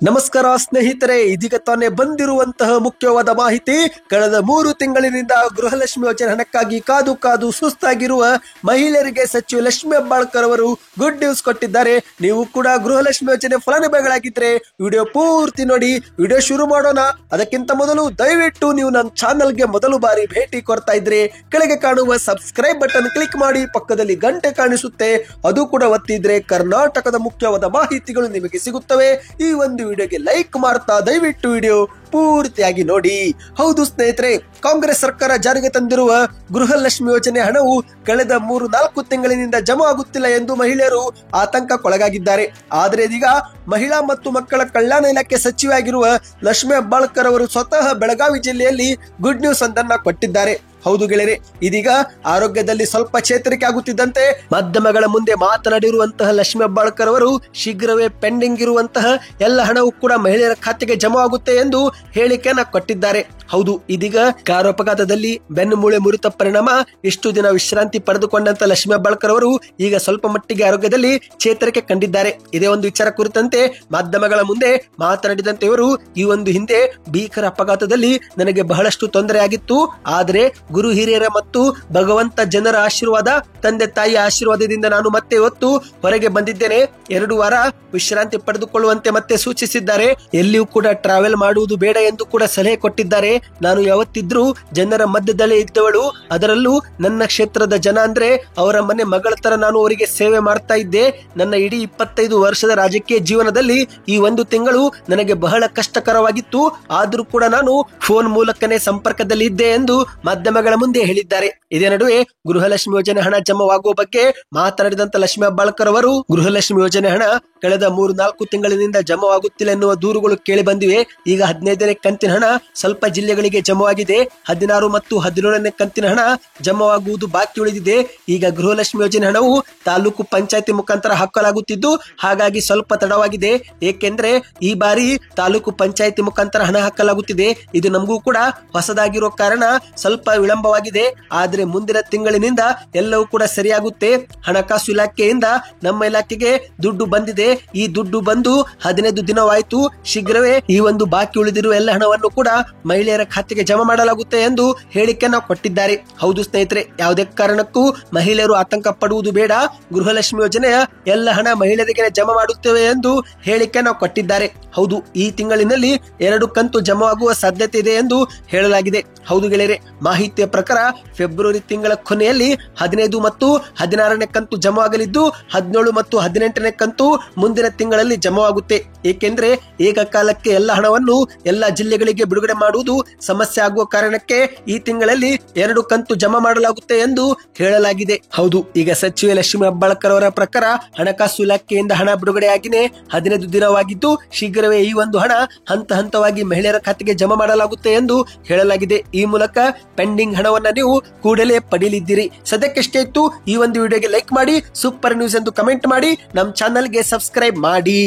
ನಮಸ್ಕಾರ ಸ್ನೇಹಿತರೆ, ಇದೀಗ ತಾನೇ ಬಂದಿರುವಂತಹ ಮುಖ್ಯವಾದ ಮಾಹಿತಿ. ಕಳೆದ 3 ತಿಂಗಳಿನಿಂದ ಗೃಹಲಕ್ಷ್ಮಿ ಯೋಜನೆ ಹಣಕ್ಕಾಗಿ ಕಾದು ಕಾದು ಸುಸ್ತಾಗಿರುವ ಮಹಿಳೆಯರಿಗೆ ಸಚಿವ ಲಕ್ಷ್ಮಿ ಹೆಬ್ಬಾಳ್ಕರ್ ಅವರು ಗುಡ್ ನ್ಯೂಸ್ ಕೊಟ್ಟಿದ್ದಾರೆ. ನೀವು ಕೂಡ ಗೃಹಲಕ್ಷ್ಮಿ ಯೋಜನೆ ಫಲಾನುಭವಿಗಳಾಗಿದ್ರೆ ವಿಡಿಯೋ ಪೂರ್ತಿ ನೋಡಿ. ವಿಡಿಯೋ ಶುರು ಮಾಡೋಣ. ಅದಕ್ಕಿಂತ ಮೊದಲು ದಯವಿಟ್ಟು ನೀವು ನನ್ನ ಚಾನಲ್ಗೆ ಮೊದಲು ಬಾರಿ ಭೇಟಿ ಕೊಡ್ತಾ ಇದ್ರೆ ಕೆಳಗೆ ಕಾಣುವ ಸಬ್ಸ್ಕ್ರೈಬ್ ಬಟನ್ ಕ್ಲಿಕ್ ಮಾಡಿ, ಪಕ್ಕದಲ್ಲಿ ಗಂಟೆ ಕಾಣಿಸುತ್ತೆ ಅದು ಕೂಡ ಒತ್ತಿದ್ರೆ ಕರ್ನಾಟಕದ ಮುಖ್ಯವಾದ ಮಾಹಿತಿಗಳು ನಿಮಗೆ ಸಿಗುತ್ತವೆ. ಈ ಒಂದು ವಿಡಿಯೋಗೆ ಲೈಕ್ ಮಾಡ್ತಾ ದಯವಿಟ್ಟು ವಿಡಿಯೋ ಪೂರ್ತಿಯಾಗಿ ನೋಡಿ. ಹೌದು ಸ್ನೇಹಿತರೆ, ಕಾಂಗ್ರೆಸ್ ಸರ್ಕಾರ ಜಾರಿಗೆ ತಂದಿರುವ ಗೃಹಲಕ್ಷ್ಮಿ ಯೋಜನೆ ಹಣವು ಕಳೆದ 3-4 ತಿಂಗಳಿನಿಂದ ಜಮಾ ಆಗುತ್ತಿಲ್ಲ ಎಂದು ಮಹಿಳೆಯರು ಆತಂಕಕ್ಕೊಳಗಾಗಿದ್ದಾರೆ. ಆದರೆ ಇದೀಗ ಮಹಿಳಾ ಮತ್ತು ಮಕ್ಕಳ ಕಲ್ಯಾಣ ಇಲಾಖೆ ಸಚಿವೆಯಾಗಿರುವ ಲಕ್ಷ್ಮಿ ಹೆಬ್ಬಾಳ್ಕರ್ ಅವರು ಸ್ವತಃ ಬೆಳಗಾವಿ ಜಿಲ್ಲೆಯಲ್ಲಿ ಗುಡ್ ನ್ಯೂಸ್ ಒಂದನ್ನ ಕೊಟ್ಟಿದ್ದಾರೆ. ಹೌದು ಗೆಳೆಯರೆ, ಇದೀಗ ಆರೋಗ್ಯದಲ್ಲಿ ಸ್ವಲ್ಪ ಚೇತರಿಕೆ ಆಗುತ್ತಿದ್ದಂತೆ ಮಾಧ್ಯಮಗಳ ಮುಂದೆ ಮಾತನಾಡಿರುವಂತಹ ಲಕ್ಷ್ಮಿ ಹೆಬ್ಬಾಳ್ಕರ್ ಅವರು ಶೀಘ್ರವೇ ಪೆಂಡಿಂಗ್ ಇರುವಂತಹ ಎಲ್ಲ ಹಣವು ಕೂಡ ಮಹಿಳೆಯರ ಖಾತೆಗೆ ಜಮಾ ಆಗುತ್ತೆ ಎಂದು ಹೇಳಿಕೆಯನ್ನ ಕೊಟ್ಟಿದ್ದಾರೆ. ಹೌದು, ಇದೀಗ ಕಾರು ಅಪಘಾತದಲ್ಲಿ ಬೆನ್ನು ಮೂಳೆ ಮುರಿತ ಪರಿಣಾಮ ಇಷ್ಟು ದಿನ ವಿಶ್ರಾಂತಿ ಪಡೆದುಕೊಂಡಂತ ಲಕ್ಷ್ಮಿ ಹೆಬ್ಬಾಳ್ಕರ್ ಅವರು ಈಗ ಸ್ವಲ್ಪ ಮಟ್ಟಿಗೆ ಆರೋಗ್ಯದಲ್ಲಿ ಚೇತರಿಕೆ ಕಂಡಿದ್ದಾರೆ. ಇದೇ ಒಂದು ವಿಚಾರ ಕುರಿತಂತೆ ಮಾಧ್ಯಮಗಳ ಮುಂದೆ ಮಾತನಾಡಿದಂತೆ ಇವರು, ಈ ಒಂದು ಹಿಂದೆ ಭೀಕರ ಅಪಘಾತದಲ್ಲಿ ನನಗೆ ಬಹಳಷ್ಟು ತೊಂದರೆ ಆಗಿತ್ತು. ಆದರೆ ಗುರು ಹಿರಿಯರ ಮತ್ತು ಭಗವಂತ ಜನರ ಆಶೀರ್ವಾದ, ತಂದೆ ತಾಯಿಯ ಆಶೀರ್ವಾದದಿಂದ ನಾನು ಮತ್ತೆ ಇವತ್ತು ಹೊರಗೆ ಬಂದಿದ್ದೇನೆ. 2 ವಾರ ವಿಶ್ರಾಂತಿ ಪಡೆದುಕೊಳ್ಳುವಂತೆ ಮತ್ತೆ ಸೂಚಿಸಿದ್ದಾರೆ. ಎಲ್ಲಿಯೂ ಕೂಡ ಟ್ರಾವೆಲ್ ಮಾಡುವುದು ಬೇಡ ಎಂದು ಕೂಡ ಸಲಹೆ ಕೊಟ್ಟಿದ್ದಾರೆ. ನಾನು ಯಾವತ್ತಿದ್ರೂ ಜನರ ಮಧ್ಯದಲ್ಲೇ ಇದ್ದವಳು, ಅದರಲ್ಲೂ ನನ್ನ ಕ್ಷೇತ್ರದ ಜನ ಅಂದ್ರೆ ಅವರ ಮನೆ ಮಗಳ ತರ ನಾನು ಅವರಿಗೆ ಸೇವೆ ಮಾಡ್ತಾ ಇದ್ದೆ. ನನ್ನ ಇಡೀ 25 ವರ್ಷದ ರಾಜಕೀಯ ಜೀವನದಲ್ಲಿ ಈ 1 ತಿಂಗಳು ನನಗೆ ಬಹಳ ಕಷ್ಟಕರವಾಗಿತ್ತು. ಆದ್ರೂ ಕೂಡ ನಾನು ಫೋನ್ ಮೂಲಕನೇ ಸಂಪರ್ಕದಲ್ಲಿ ಇದ್ದೆ ಎಂದು ಮಾಧ್ಯಮಗಳ ಮುಂದೆ ಹೇಳಿದ್ದಾರೆ. ಇದೇ ನಡುವೆ ಗೃಹಲಕ್ಷ್ಮಿ ಯೋಜನೆ ಹಣ ಜಮಾವಾಗುವ ಬಗ್ಗೆ ಮಾತನಾಡಿದಂತ ಲಕ್ಷ್ಮಿ ಹೆಬ್ಬಾಳ್ಕರ್ ಅವರು, ಗೃಹಲಕ್ಷ್ಮಿ ಯೋಜನೆ ಹಣ ಕಳೆದ 3-4 ತಿಂಗಳಿನಿಂದ ಜಮಾವಾಗುತ್ತಿಲ್ಲ ಎನ್ನುವ ದೂರುಗಳು ಕೇಳಿ ಬಂದಿವೆ. ಈಗ 15ನೇ ಕಂತಿನ ಹಣ ಸ್ವಲ್ಪ ಜಿಲ್ಲೆಗಳಿಗೆ ಜಮಾವಾಗಿದೆ. 16 ಮತ್ತು 17ನೇ ಕಂತಿನ ಹಣ ಜಮಾವಾಗುವುದು ಬಾಕಿ ಉಳಿದಿದೆ. ಈಗ ಗೃಹಲಕ್ಷ್ಮಿ ಯೋಜನೆ ಹಣವು ತಾಲೂಕು ಪಂಚಾಯತಿ ಮುಖಾಂತರ ಹಾಕಲಾಗುತ್ತಿದ್ದು, ಹಾಗಾಗಿ ಸ್ವಲ್ಪ ತಡವಾಗಿದೆ. ಏಕೆಂದ್ರೆ ಈ ಬಾರಿ ತಾಲೂಕು ಪಂಚಾಯತಿ ಮುಖಾಂತರ ಹಣ ಹಾಕಲಾಗುತ್ತಿದೆ. ಇದು ನಮಗೂ ಕೂಡ ಹೊಸದಾಗಿರೋ ಕಾರಣ ಸ್ವಲ್ಪ ವಿಳಂಬವಾಗಿದೆ. ಆದ್ರೆ ಮುಂದಿನ ತಿಂಗಳಿನಿಂದ ಎಲ್ಲವೂ ಕೂಡ ಸರಿಯಾಗುತ್ತೆ. ಹಣಕಾಸು ಇಲಾಖೆಯಿಂದ ನಮ್ಮ ಇಲಾಖೆಗೆ ದುಡ್ಡು ಬಂದಿದೆ. ಈ ದುಡ್ಡು ಬಂದು 15 ದಿನವಾಯಿತು. ಶೀಘ್ರವೇ ಈ ಒಂದು ಬಾಕಿ ಉಳಿದಿರುವ ಎಲ್ಲ ಹಣವನ್ನು ಕೂಡ ಮಹಿಳೆಯರ ಖಾತೆಗೆ ಜಮಾ ಮಾಡಲಾಗುತ್ತೆ ಎಂದು ಹೇಳಿಕೆಯನ್ನು ಕೊಟ್ಟಿದ್ದಾರೆ. ಹೌದು ಸ್ನೇಹಿತರೆ, ಯಾವುದೇ ಕಾರಣಕ್ಕೂ ಮಹಿಳೆಯರು ಆತಂಕ ಪಡುವುದು ಬೇಡ. ಗೃಹಲಕ್ಷ್ಮಿ ಯೋಜನೆಯ ಎಲ್ಲ ಹಣ ಮಹಿಳೆಯರಿಗೆ ಜಮಾ ಮಾಡುತ್ತೇವೆ ಎಂದು ಹೇಳಿಕೆಯನ್ನು ಕೊಟ್ಟಿದ್ದಾರೆ. ಹೌದು, ಈ ತಿಂಗಳಿನಲ್ಲಿ 2 ಕಂತು ಜಮಾವಾಗುವ ಸಾಧ್ಯತೆ ಇದೆ ಎಂದು ಹೇಳಲಾಗಿದೆ. ಹೌದು ಗೆಳೆಯರೆ, ಮಾಹಿತಿಯ ಪ್ರಕಾರ ಫೆಬ್ರವರಿ ತಿಂಗಳ ಕೊನೆಯಲ್ಲಿ 15 ಮತ್ತು 16ನೇ ಕಂತು ಜಮಾವಾಗಲಿದ್ದು, 17 ಮತ್ತು 18ನೇ ಕಂತು ಮುಂದಿನ ತಿಂಗಳಲ್ಲಿ ಜಮಾವಾಗುತ್ತೆ. ಏಕೆಂದ್ರೆ ಏಕಕಾಲಕ್ಕೆ ಎಲ್ಲ ಹಣವನ್ನು ಎಲ್ಲ ಜಿಲ್ಲೆಗಳಿಗೆ ಬಿಡುಗಡೆ ಮಾಡುವುದು ಸಮಸ್ಯೆ ಆಗುವ ಕಾರಣಕ್ಕೆ ಈ ತಿಂಗಳಲ್ಲಿ 2 ಕಂತು ಜಮಾ ಮಾಡಲಾಗುತ್ತೆ ಎಂದು ಹೇಳಲಾಗಿದೆ. ಹೌದು, ಈಗ ಸಚಿವೆ ಲಕ್ಷ್ಮಿ ಹೆಬ್ಬಾಳ್ಕರ್ ಅವರ ಪ್ರಕಾರ ಹಣಕಾಸು ಇಲಾಖೆಯಿಂದ ಹಣ ಬಿಡುಗಡೆಯಾಗಿನೇ 15 ದಿನವಾಗಿದ್ದು, ಶೀಘ್ರವೇ ಈ ಒಂದು ಹಣ ಹಂತ ಹಂತವಾಗಿ ಮಹಿಳೆಯರ ಖಾತೆಗೆ ಜಮಾ ಮಾಡಲಾಗುತ್ತೆ ಎಂದು ಹೇಳಲಾಗಿದೆ. ಈ ಮೂಲಕ ಪೆಂಡಿಂಗ್ ಹಣವನ್ನ ನೀವು ಕೂಡಲೇ ಪಡೆಯಲಿದ್ದೀರಿ. ಸದ್ಯಕ್ಕೆ ಇತ್ತು. ಈ ಒಂದು ವಿಡಿಯೋಗೆ ಲೈಕ್ ಮಾಡಿ, ಸೂಪರ್ ನ್ಯೂಸ್ ಎಂದು ಕಮೆಂಟ್ ಮಾಡಿ, ನಮ್ಮ ಚಾನಲ್ಗೆ ಸಬ್ಸ್ಕ್ರೈಬ್ ಮಾಡಿ.